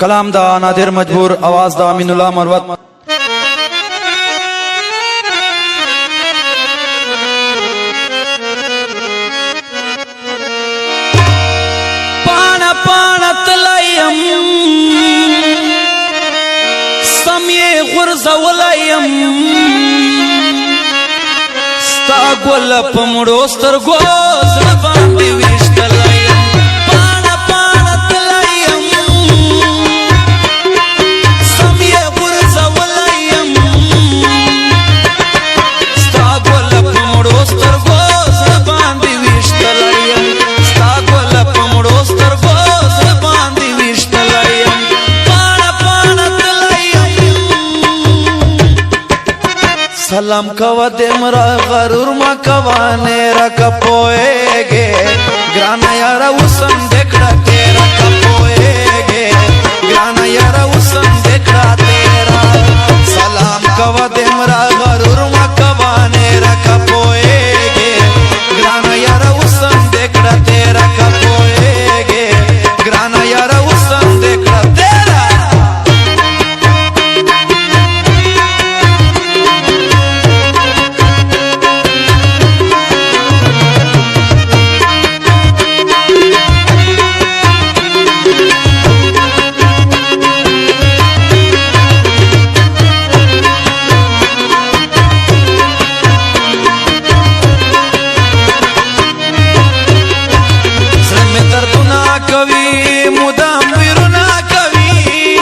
کلام دا نادر مجبور، आवाज دا امین الله مروت. پانا پانا تلایم سمی غرزولایم ستا گل پمڑو سترگو زربان دی ویشتلایم. پانا پانا تلایم سمی غرزولایم ستا گل پمڑو سترگو زربان دی ویشتلایم. ستا گل پمڑو سترگو زربان دی ویشتلایم. پانا پانا تلایم سلام کوا دمرا غرور ما کوا نیرا کپوئے گے گرانا یارا وسن دیکھڑا تیرا کپوئے گے گرانا یارا وسن دیکھڑا تیرا. سلام کوا دمرا غرور ما کوا نیرا کپوئے گے گرانا یارا وسن دیکھڑا تیرا کپوئے گے گرانا یارا وسن دیکھڑا تیرا. کبھی مدام ویرونا کبھی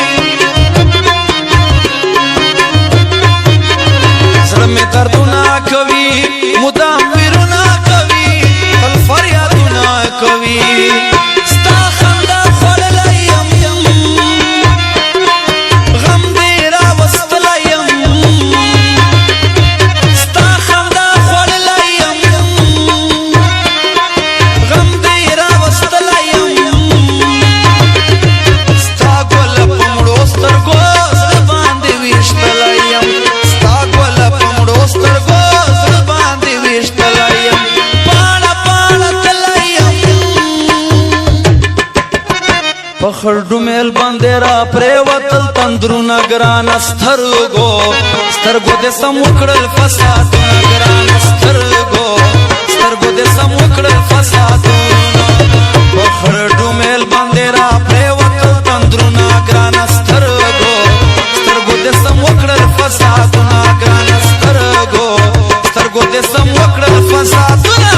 سر میں دردنا کبھی مدام ویرونا کبھی تل فریادنا کبھی ستا خندا خللایم غم دیرا وستلایم ستا خندا خللایم غم دیرا وستلایم. پخړډو میل باندې را پریوتل تندرونه ګران سترګو سترګو دې سم وکړل فسادونه ګران سترګو سترګو دې سم وکړل فسادونه. پخړډو میل باندې را پریوتل تندرونه ګران سترګو سترګو دې سم وکړل فسادونه ګران سترګو سترګو دې سم وکړل فسادونه.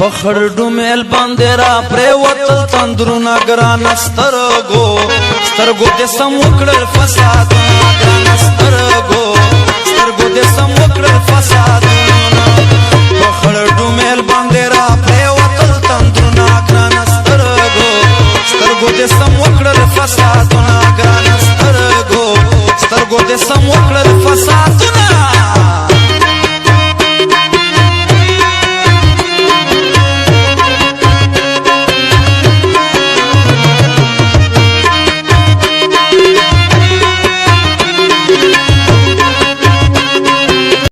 پخړډو میل باندې را پریوتل تندرونه ګران سترګو سترګو دې سم وکړل فسادونه ګران سترګو سترګو دې سم وکړل فسادونه.